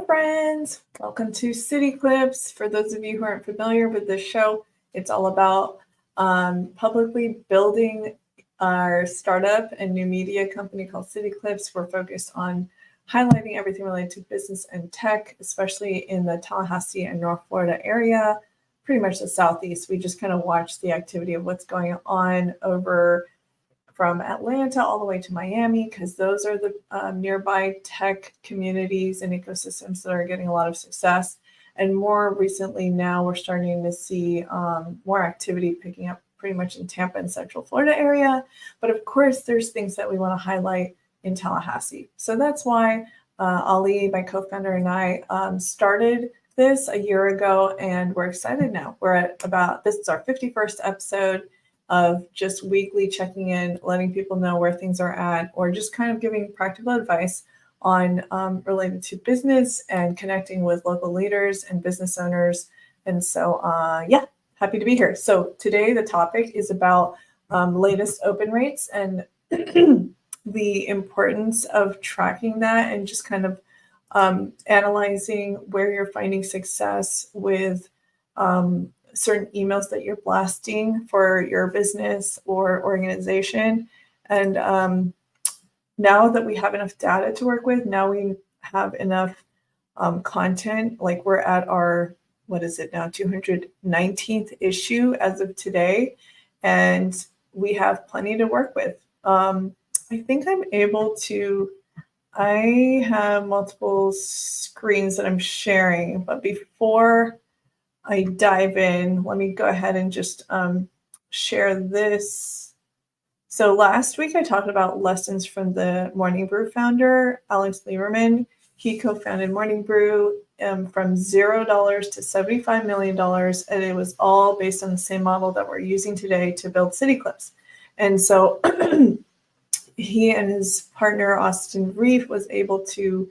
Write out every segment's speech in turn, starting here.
friends, welcome to CityClips. For those of you who aren't familiar with this show, it's all about publicly building our startup and new media company called CityClips. We're focused on highlighting everything related to business and tech, especially in the Tallahassee and North Florida area, pretty much the Southeast. We just kind of watch the activity of what's going on over from Atlanta all the way to Miami, because those are the nearby tech communities and ecosystems that are getting a lot of success. And more recently now, we're starting to see more activity picking up pretty much in Tampa and Central Florida area. But of course, there's things that we want to highlight in Tallahassee. So that's why Ali, my co-founder, and I started this a year ago, and we're excited now. We're at this is our 51st episode of just weekly checking in, letting people know where things are at, or just kind of giving practical advice on related to business and connecting with local leaders and business owners. And so, happy to be here. So today the topic is about latest open rates and the importance of tracking that and just kind of analyzing where you're finding success with certain emails that you're blasting for your business or organization. And now that we have enough data to work with, now we have enough content, like we're at our, 219th issue as of today. And we have plenty to work with. I think I have multiple screens that I'm sharing, but before I dive in, let me go ahead and just share this. So last week I talked about lessons from the Morning Brew founder, Alex Lieberman. He co-founded Morning Brew from $0 to $75 million, and it was all based on the same model that we're using today to build CityClips. And so he and his partner, Austin Reef, was able to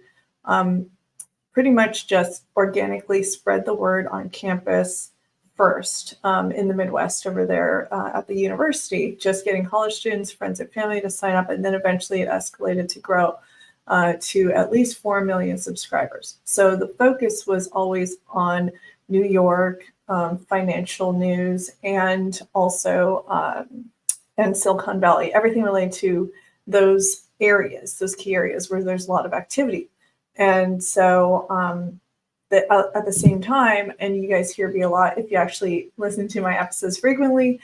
pretty much just organically spread the word on campus first in the Midwest over there at the university, just getting college students, friends and family to sign up. And then eventually it escalated to grow to at least 4 million subscribers. So the focus was always on New York, financial news, and also and Silicon Valley, everything related to those areas, those key areas where there's a lot of activity. And so at the same time, and you guys hear me a lot, if you actually listen to my episodes frequently,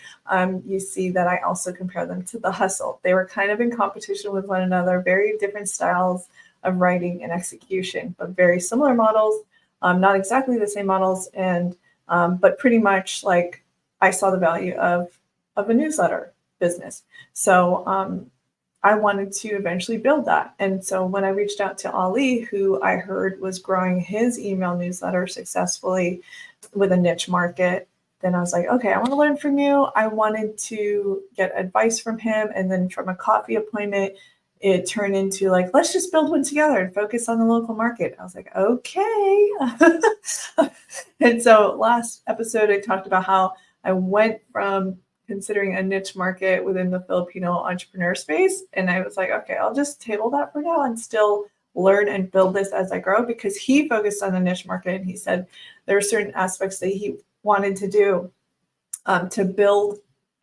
you see that I also compare them to The Hustle. They were kind of in competition with one another, very different styles of writing and execution, but very similar models, not exactly the same models, and but pretty much like I saw the value of a newsletter business. So I wanted to eventually build that. And so when I reached out to Ali, who I heard was growing his email newsletter successfully with a niche market, then I was like, okay, I want to learn from you. I wanted to get advice from him. And then from a coffee appointment, it turned into like, let's just build one together and focus on the local market. I was like, okay. And so last episode, I talked about how I went from considering a niche market within the Filipino entrepreneur space. And I was like, okay, I'll just table that for now and still learn and build this as I grow, because he focused on the niche market. And he said there are certain aspects that he wanted to do to build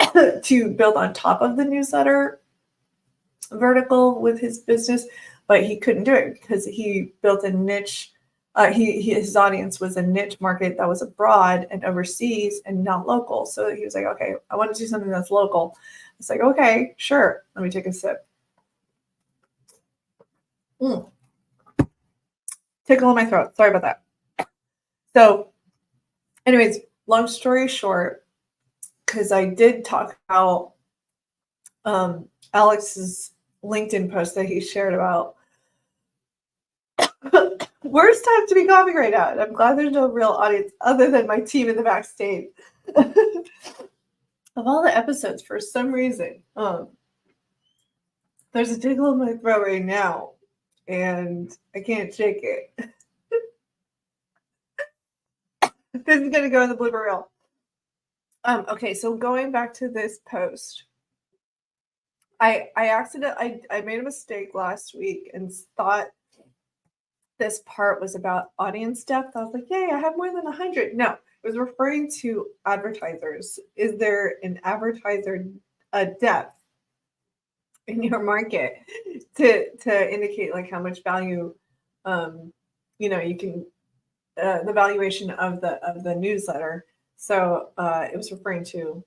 on top of the newsletter vertical with his business, but he couldn't do it because he built a niche. His audience was a niche market that was abroad and overseas and not local. So he was like, okay, I want to do something that's local. It's like, okay, sure. Let me take a sip. Tickle in my throat. Sorry about that. So anyways, long story short, because I did talk about Alex's LinkedIn post that he shared about worst time to be coughing right now. And I'm glad there's no real audience other than my team in the backstage. Of all the episodes, for some reason, there's a tickle in my throat right now, and I can't shake it. This is going to go in the blooper reel. Okay, so going back to this post, I made a mistake last week and thought this part was about audience depth, I was like, yay, I have more than 100. No, it was referring to advertisers. Is there an advertiser depth in your market to indicate like how much value, you can, the valuation of the newsletter. So it was referring to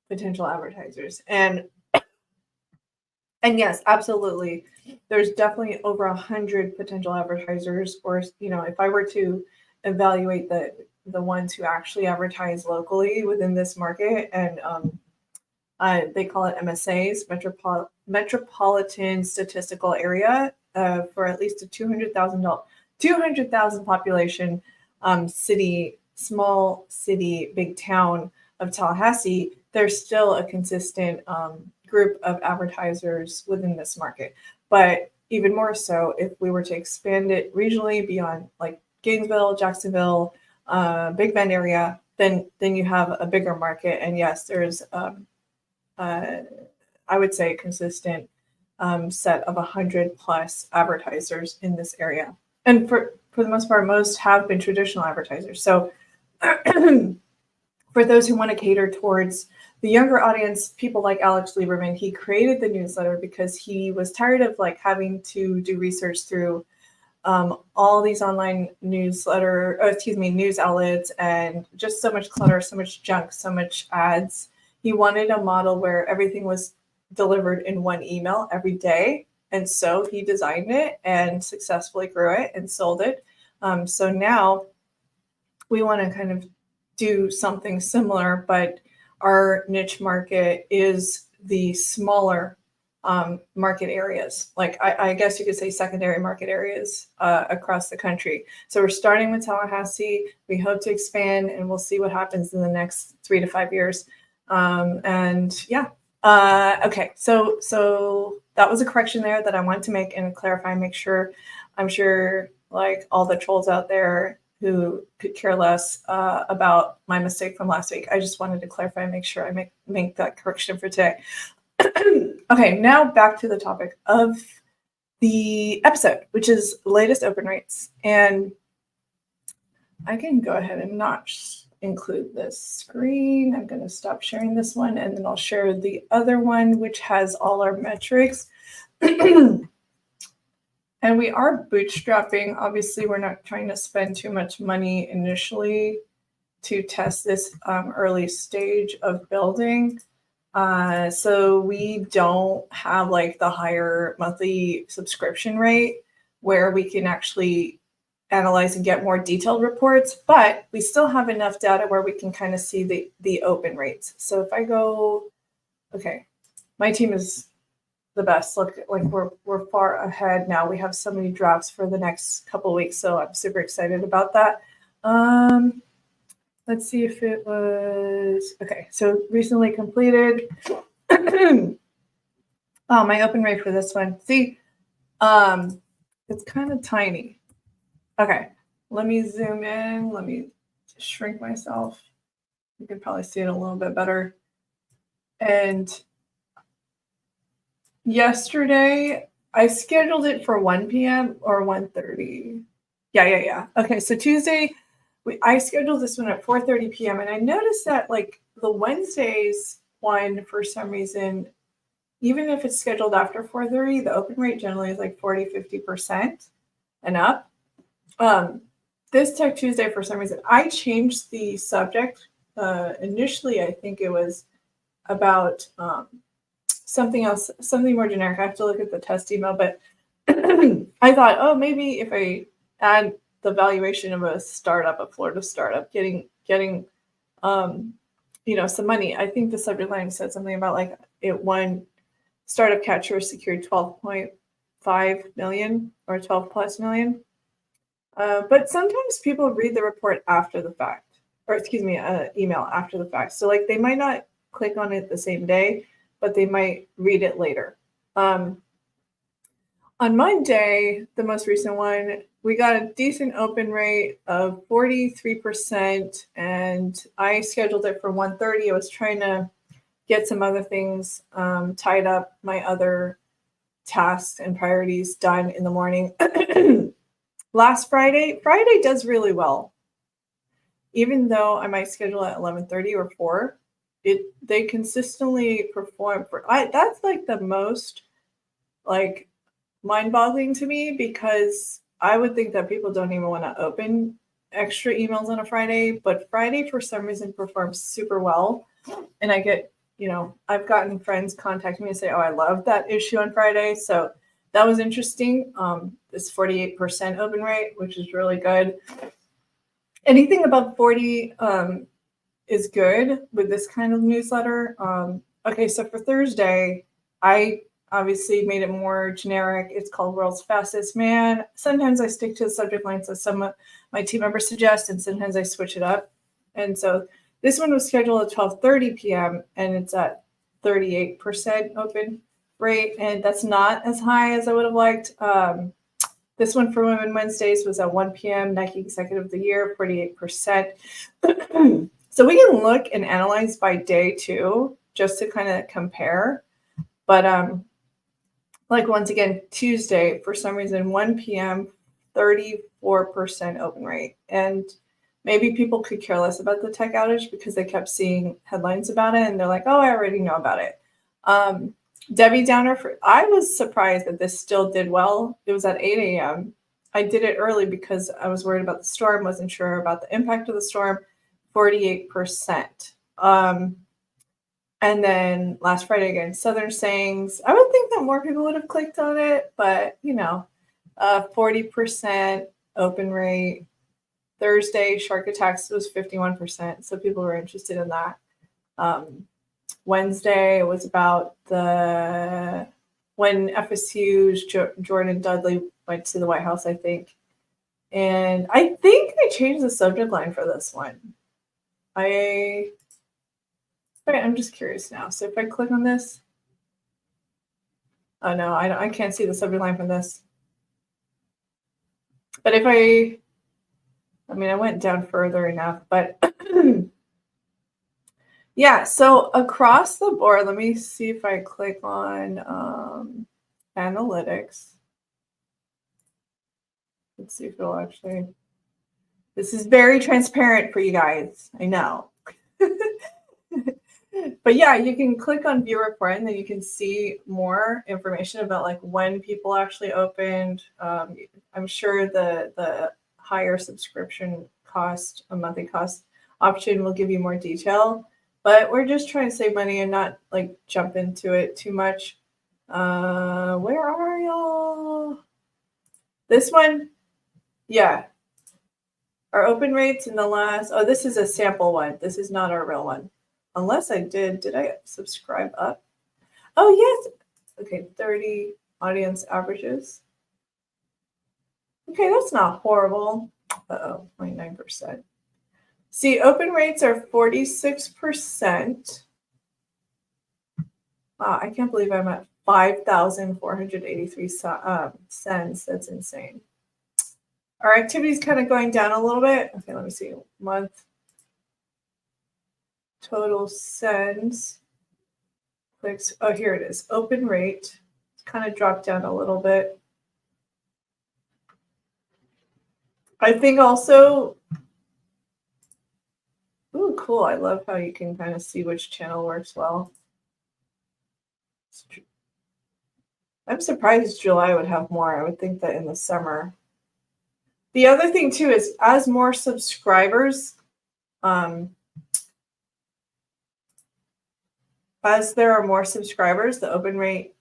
potential advertisers. And yes, absolutely. There's definitely over 100 potential advertisers, or if I were to evaluate the ones who actually advertise locally within this market, and they call it MSAs, Metropolitan Statistical Area, for at least a 200,000 population small city, big town of Tallahassee. There's still a consistent group of advertisers within this market. But even more so, if we were to expand it regionally beyond like Gainesville, Jacksonville, Big Bend area, then you have a bigger market. And yes, there's I would say a consistent set of 100 plus advertisers in this area. And for the most part, most have been traditional advertisers. So for those who want to cater towards the younger audience, people like Alex Lieberman, he created the newsletter because he was tired of like having to do research through all these online news outlets, and just so much clutter, so much junk, so much ads. He wanted a model where everything was delivered in one email every day. And so he designed it and successfully grew it and sold it. So now we want to kind of do something similar, but our niche market is the smaller market areas. Like I guess you could say secondary market areas across the country. So we're starting with Tallahassee. We hope to expand, and we'll see what happens in the next 3 to 5 years. Okay. So that was a correction there that I wanted to make and clarify, I'm sure like all the trolls out there who could care less about my mistake from last week. I just wanted to clarify and make sure I make that correction for today. Okay, now back to the topic of the episode, which is latest open rates. And I can go ahead and not include this screen. I'm going to stop sharing this one, and then I'll share the other one, which has all our metrics. And we are bootstrapping. Obviously, we're not trying to spend too much money initially to test this early stage of building. So we don't have like the higher monthly subscription rate where we can actually analyze and get more detailed reports, but we still have enough data where we can kind of see the open rates. So if I go, okay, my team is the best. Look, like we're far ahead now. We have so many drafts for the next couple of weeks, so I'm super excited about that. Let's see if it was okay. So recently completed. Oh, my open rate for this one. See, it's kind of tiny. Okay, let me zoom in. Let me shrink myself. You can probably see it a little bit better. And yesterday, I scheduled it for 1 p.m. or 1:30. Yeah. Okay, so Tuesday, I scheduled this one at 4:30 p.m. And I noticed that like the Wednesdays one, for some reason, even if it's scheduled after 4:30, the open rate generally is like 40-50% and up. This Tech Tuesday, for some reason, I changed the subject. Initially, I think it was about something else, something more generic. I have to look at the test email, but I thought, oh, maybe if I add the valuation of a Florida startup, getting some money. I think the subject line said something about like it won startup catcher secured 12.5 million or 12 plus million. But sometimes people read the report after the fact, or email after the fact. So like they might not click on it the same day, but they might read it later. On Monday, the most recent one, we got a decent open rate of 43%, and I scheduled it for 1:30. I was trying to get some other things tied up, my other tasks and priorities done in the morning. last Friday does really well. Even though I might schedule at 11:30 or 4, they consistently perform that's like the most like mind-boggling to me, because I would think that people don't even want to open extra emails on a Friday, but Friday for some reason performs super well. And I get, I've gotten friends contact me and say, "Oh, I love that issue on Friday." So that was interesting. This 48% open rate, which is really good. Anything above 40 is good with this kind of newsletter. Okay, so for Thursday, I obviously made it more generic. It's called World's Fastest Man. Sometimes I stick to the subject lines that some of my team members suggest, and sometimes I switch it up. And so this one was scheduled at 12:30 p.m. and it's at 38% open rate, and that's not as high as I would have liked. This one for Women Wednesdays was at 1 p.m. Nike Executive of the Year, 48%. So we can look and analyze by day too, just to kind of compare. But like once again, Tuesday, for some reason, 1 p.m., 34% open rate. And maybe people could care less about the tech outage because they kept seeing headlines about it and they're like, "Oh, I already know about it." Debbie Downer, I was surprised that this still did well. It was at 8 a.m. I did it early because I was worried about the storm, wasn't sure about the impact of the storm, 48%. And then last Friday again, Southern Sayings. I would think that more people would have clicked on it, but 40% open rate. Thursday, Shark Attacks was 51%, so people were interested in that. Wednesday was about when FSU's Jordan Dudley went to the White House, I think. And I think I changed the subject line for this one. I'm just curious now. So if I click on this, oh no, I can't see the subject line from this. But if I went down further enough, but yeah, so across the board, let me see if I click on analytics. Let's see if it'll actually, this is very transparent for you guys, I know. But yeah, you can click on view report and then you can see more information about like when people actually opened. I'm sure the higher subscription cost, a monthly cost option will give you more detail, but we're just trying to save money and not like jump into it too much. Where are y'all? This one, yeah. Our open rates in the last, this is a sample one. This is not our real one. Unless I did I subscribe up? Oh, yes. Okay, 30 audience averages. Okay, that's not horrible. 29%. See, open rates are 46%. Wow, I can't believe I'm at 5,483 cents. That's insane. Our activity is kind of going down a little bit. Okay, let me see. Month. Total sends. Clicks. Oh, here it is. Open rate. It's kind of dropped down a little bit. I think also, ooh, cool. I love how you can kind of see which channel works well. I'm surprised July would have more. I would think that in the summer. The other thing too is as more subscribers, as there are more subscribers, the open rate,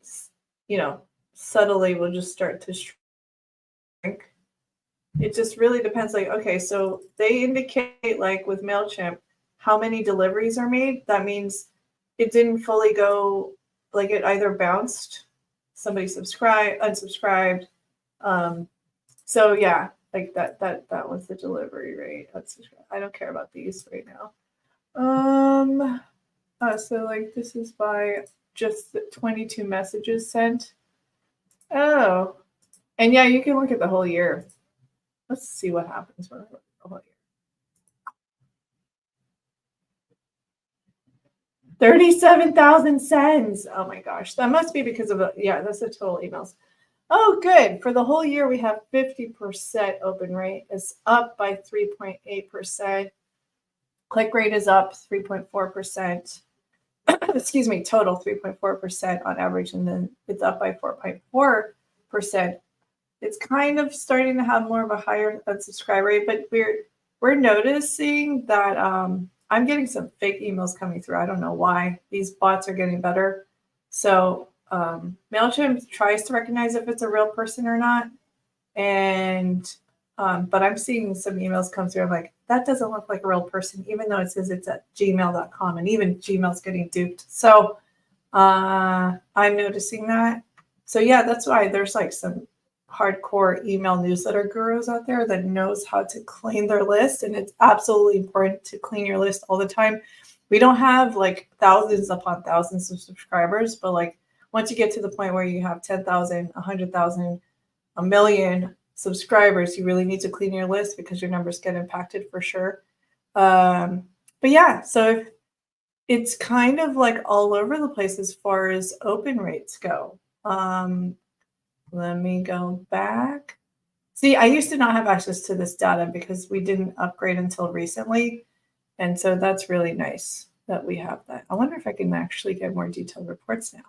subtly will just start to shrink. It just really depends. Like, okay, so they indicate like with MailChimp, how many deliveries are made. That means it didn't fully go, like it either bounced, somebody unsubscribed. So yeah, like that was the delivery rate. I don't care about these right now. So like this is by just the 22 messages sent. Oh, and yeah, you can look at the whole year. Let's see what happens when I look at the whole year. 37,000 sends. Oh my gosh, that must be because of that's the total emails. Oh, good. For the whole year, we have 50% open rate. It's up by 3.8%. Click rate is up 3.4%. Excuse me, total 3.4% on average, and then it's up by 4.4%. It's kind of starting to have more of a higher unsubscribe rate, but we're noticing that I'm getting some fake emails coming through. I don't know why. These bots are getting better. So MailChimp tries to recognize if it's a real person or not. And but I'm seeing some emails come through. I'm like, that doesn't look like a real person, even though it says it's at gmail.com, and even Gmail's getting duped. So I'm noticing that. So yeah, that's why there's like some hardcore email newsletter gurus out there that knows how to clean their list. And it's absolutely important to clean your list all the time. We don't have like thousands upon thousands of subscribers, but like once you get to the point where you have 10,000, 100,000, a million subscribers, you really need to clean your list because your numbers get impacted for sure. But yeah, so if it's kind of like all over the place as far as open rates go. Let me go back. See, I used to not have access to this data because we didn't upgrade until recently. And so that's really nice that we have that. I wonder if I can actually get more detailed reports now.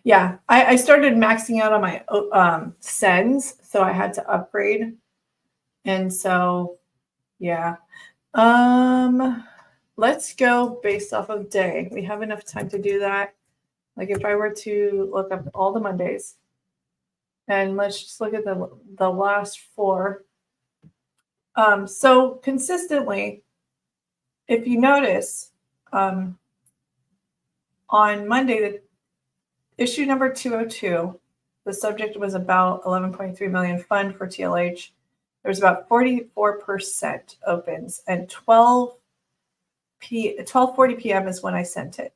Yeah, I started maxing out on my sends, so I had to upgrade. And so, yeah. Let's go based off of day. We have enough time to do that. Like if I were to look up all the Mondays, and let's just look at the last 4. So consistently, if you notice, on Monday, the issue number 202, the subject was about 11.3 million fund for TLH. There was about 44% opens, and 12:40 p.m. is when I sent it.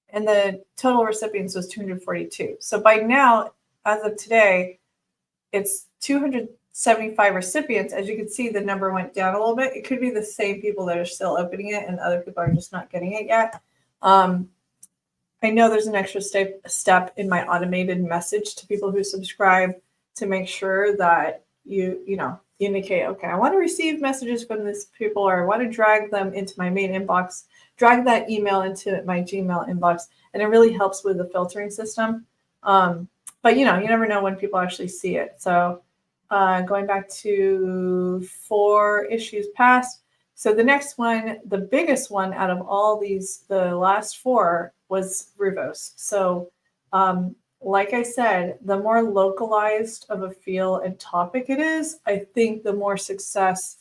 And the total recipients was 242. So by now, as of today, it's 275 recipients. As you can see, the number went down a little bit. It could be the same people that are still opening it and other people are just not getting it yet. I know there's an extra step in my automated message to people who subscribe to make sure that you indicate, okay, I want to receive messages from these people, or I want to drag them into my main inbox, drag that email into my Gmail inbox. And it really helps with the filtering system. But you never know when people actually see it. So going back to 4 issues past. So the next one, the biggest one out of all these, the last 4 was Ruvos. So like I said, the more localized of a feel and topic it is, I think the more success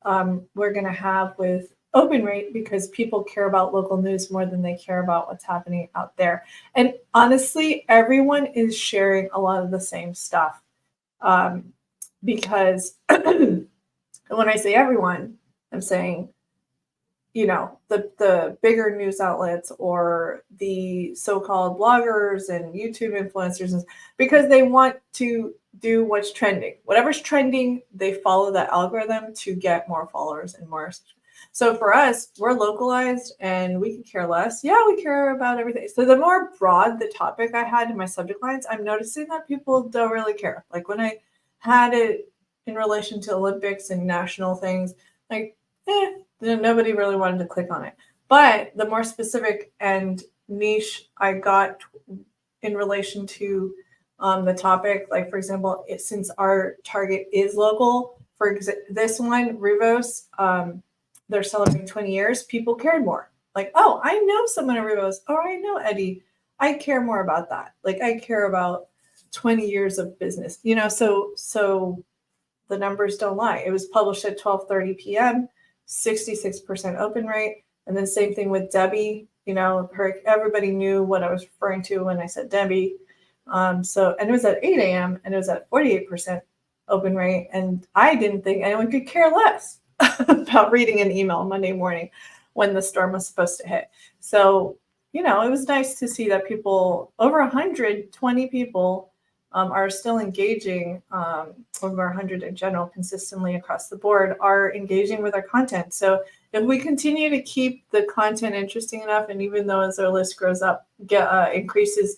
we're going to have with open rate, because people care about local news more than they care about what's happening out there. And honestly, everyone is sharing a lot of the same stuff. Because when I say everyone, I'm saying, the bigger news outlets or the so-called bloggers and YouTube influencers, because they want to do what's trending. Whatever's trending, they follow that algorithm to get more followers and more. So for us, we're localized and we can care less. Yeah, we care about everything. So the more broad the topic I had in my subject lines, I'm noticing that people don't really care. Like when I had it in relation to Olympics and national things, like, nobody really wanted to click on it. But the more specific and niche I got in relation to the topic, like for example, since our target is local, for this one, Ruvos, they're celebrating 20 years, people cared more. Like, oh, I know someone at Ruvos. Oh, I know Eddie. I care more about that. Like I care about 20 years of business, so the numbers don't lie. It was published at 12:30 p.m., 66% open rate. And then same thing with Debbie, everybody knew what I was referring to when I said Debbie. And it was at 8 a.m. and it was at 48% open rate. And I didn't think anyone could care less about reading an email Monday morning when the storm was supposed to hit. So, it was nice to see that people, over 120 people, are still engaging, over 100 in general, consistently across the board, are engaging with our content. So if we continue to keep the content interesting enough, and even though as our list grows up, increases,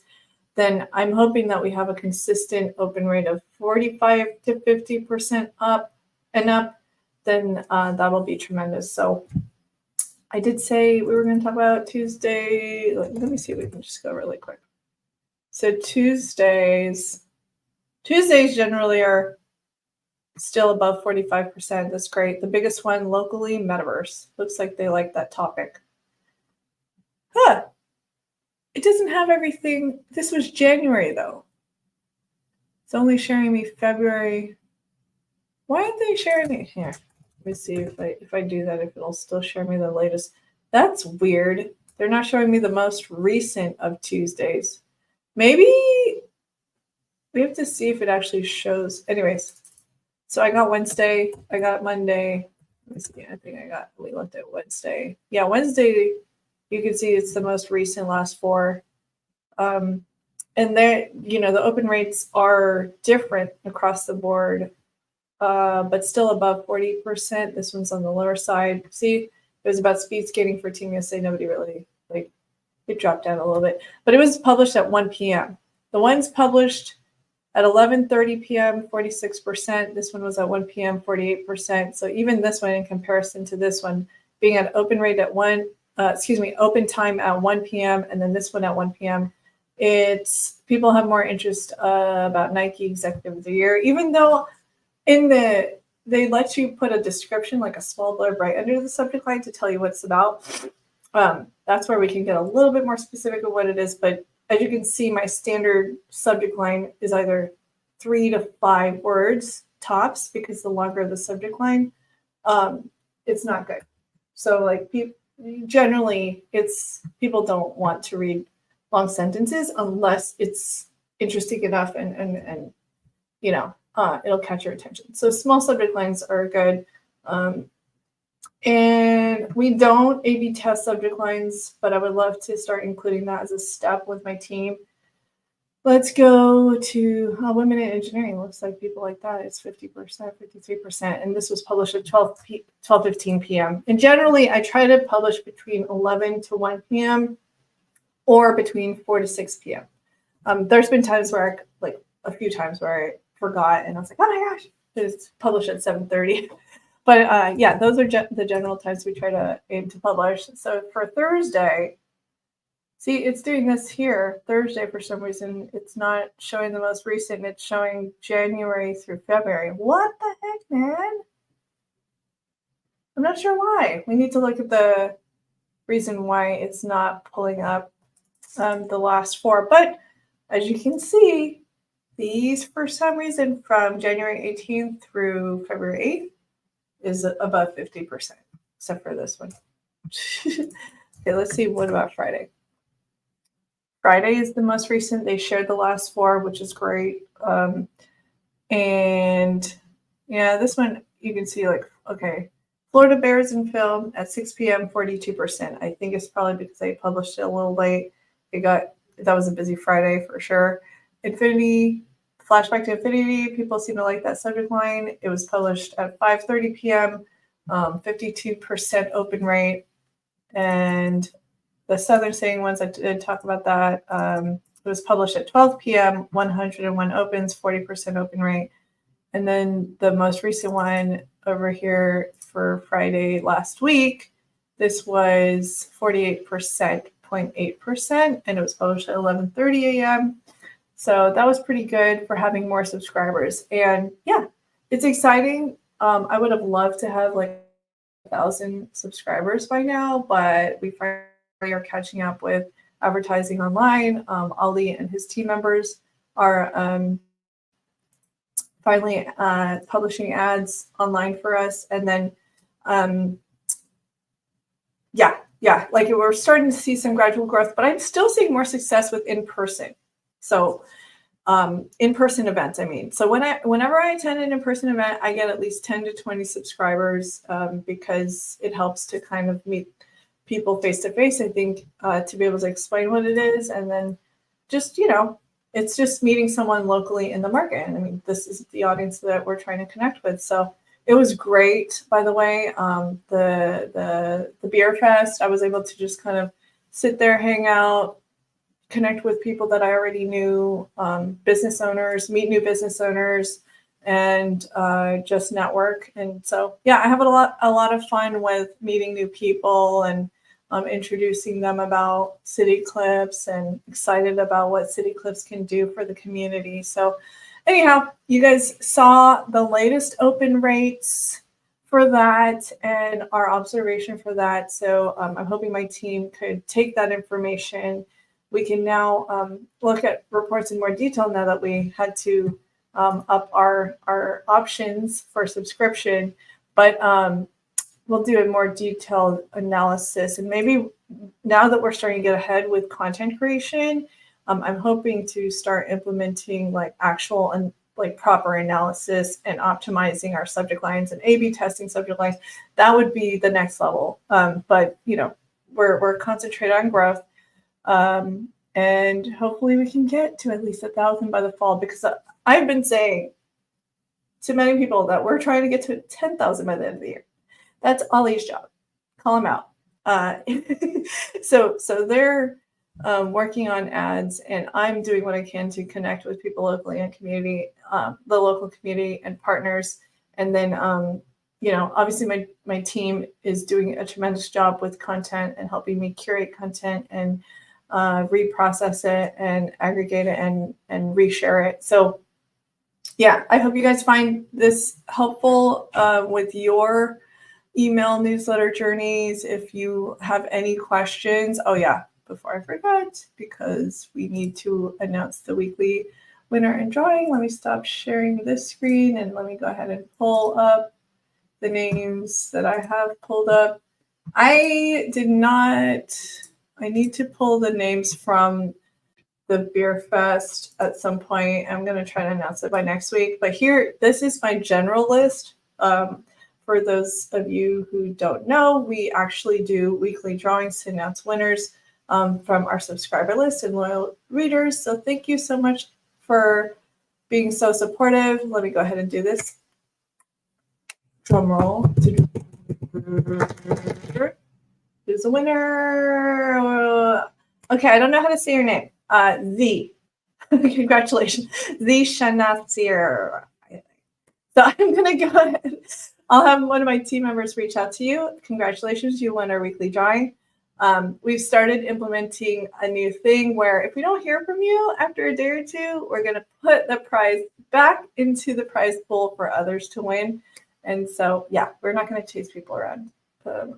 then I'm hoping that we have a consistent open rate of 45 to 50% up and up, then that'll be tremendous. So I did say we were going to talk about Tuesday. Let me see if we can just go really quick. So Tuesdays generally are still above 45%. That's great. The biggest one locally, Metaverse. Looks like they like that topic. Huh. It doesn't have everything. This was January, though. It's only sharing me February. Why aren't they sharing me here? Let me see if I do that, if it'll still share me the latest. That's weird. They're not showing me the most recent of Tuesdays. Maybe we have to see if it actually shows. Anyways, so I got Wednesday. I got Monday. Let me see. I think we looked at Wednesday. Yeah, Wednesday, you can see it's the most recent last four. And there, the open rates are different across the board, but still above 40%. This one's on the lower side. See, it was about speed skating for Team USA. Nobody really, it dropped down a little bit. But it was published at 1 p.m. The ones published at 11:30 p.m., 46%. This one was at 1 p.m., 48%. So even this one in comparison to this one being at open rate at open time at 1 p.m. and then this one at 1 p.m., it's people have more interest about Nike Executive of the Year, even though they let you put a description, like a small blurb right under the subject line to tell you what it's about. That's where we can get a little bit more specific of what it is. But as you can see, my standard subject line is either 3 to 5 words tops, because the longer the subject line, it's not good. So generally, people don't want to read long sentences unless it's interesting enough and it'll catch your attention. So small subject lines are good. And we don't A/B test subject lines, but I would love to start including that as a step with my team. Let's go to women in engineering. Looks like people like that. It's 50%, 53%. And this was published at 12:15 p.m. And generally, I try to publish between 11 to 1 p.m. or between 4 to 6 p.m. There's been times where a few times where I forgot and I was like, oh my gosh, it's published at 7:30. But yeah, those are the general times we try to aim to publish. So for Thursday, see, it's doing this here. Thursday, for some reason, it's not showing the most recent. It's showing January through February. What the heck, man? I'm not sure why. We need to look at the reason why it's not pulling up the last four. But as you can see, these, for some reason, from January 18th through February 8th, is above 50%, except for this one. Okay, let's see. What about Friday? Friday is the most recent. They shared the last four, which is great. And yeah, this one you can see okay, Florida Bears in film at 6 p.m., 42%. I think it's probably because they published it a little late. That was a busy Friday for sure. Flashback to Infinity, people seem to like that subject line. It was published at 5:30 p.m., 52% open rate. And the Southern Saying ones, I did talk about that. It was published at 12 p.m., 101 opens, 40% open rate. And then the most recent one over here for Friday last week, this was 48%, 0.8%, and it was published at 11:30 a.m. So that was pretty good for having more subscribers. And yeah, it's exciting. I would have loved to have 1,000 subscribers by now, but we finally are catching up with advertising online. Ali and his team members are finally publishing ads online for us. And then, we're starting to see some gradual growth, but I'm still seeing more success with in-person. So in-person events, I mean. So whenever I attend an in-person event, I get at least 10 to 20 subscribers because it helps to kind of meet people face-to-face, I think, to be able to explain what it is. And then just, it's just meeting someone locally in the market. And I mean, this is the audience that we're trying to connect with. So it was great, by the way. The beer fest, I was able to just kind of sit there, hang out, connect with people that I already knew, business owners, meet new business owners, and just network. And so, yeah, I have a lot of fun with meeting new people and introducing them about CityClips, and excited about what CityClips can do for the community. So anyhow, you guys saw the latest open rates for that and our observation for that. So I'm hoping my team could take that information. We can now look at reports in more detail now that we had to up our options for subscription, but we'll do a more detailed analysis. And maybe now that we're starting to get ahead with content creation, I'm hoping to start implementing like actual and like proper analysis and optimizing our subject lines and A/B testing subject lines. That would be the next level. But you know, we're concentrated on growth, and hopefully we can get to at least 1,000 by the fall, because I've been saying to many people that we're trying to get to 10,000 by the end of the year. That's Ollie's job. Call him out. So they're working on ads, and I'm doing what I can to connect with people locally and community, the local community and partners. And then, you know, obviously my team is doing a tremendous job with content and helping me curate content and reprocess it and aggregate it and reshare it. So yeah, I hope you guys find this helpful with your email newsletter journeys. If you have any questions, oh yeah, before I forget, because we need to announce the weekly winner and drawing. Let me stop sharing this screen and let me go ahead and pull up the names that I have pulled up. I need to pull the names from the Beer Fest at some point. I'm going to try to announce it by next week. But here, this is my general list. For those of you who don't know, we actually do weekly drawings to announce winners from our subscriber list and loyal readers. So thank you so much for being so supportive. Let me go ahead and do this. Drum roll. Who's the winner? Okay, I don't know how to say your name. Congratulations, the Shanazir. So I'm gonna go ahead. I'll have one of my team members reach out to you. Congratulations, you won our weekly drawing. We've started implementing a new thing where if we don't hear from you after a day or two, we're gonna put the prize back into the prize pool for others to win. And so, yeah, we're not gonna chase people around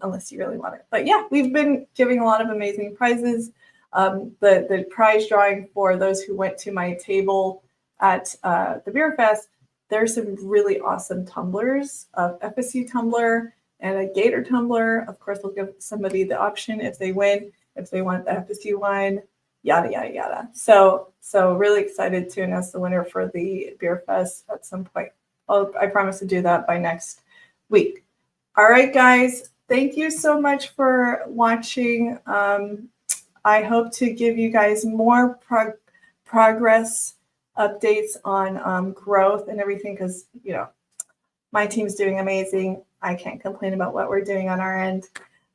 unless you really want it. But yeah, we've been giving a lot of amazing prizes. The prize drawing for those who went to my table at the Beer Fest, there's some really awesome tumblers, FSU tumbler and a Gator tumbler. Of course, we'll give somebody the option if they win, if they want the FSU wine, yada, yada, yada. So really excited to announce the winner for the Beer Fest at some point. I promise to do that by next week. All right, guys, thank you so much for watching. I hope to give you guys more progress updates on growth and everything, because you know my team's doing amazing. I can't complain about what we're doing on our end.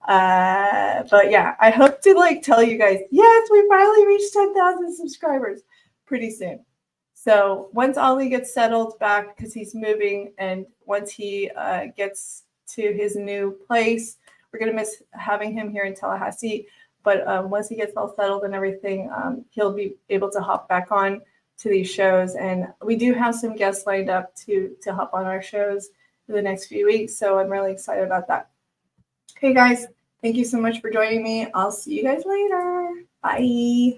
But yeah, I hope to tell you guys, yes, we finally reached 10,000 subscribers pretty soon. So once Ollie gets settled back, because he's moving, and once he gets to his new place, we're gonna miss having him here in Tallahassee. But once he gets all settled and everything, he'll be able to hop back on to these shows. And we do have some guests lined up to hop on our shows for the next few weeks. So I'm really excited about that. Okay, guys, thank you so much for joining me. I'll see you guys later. Bye.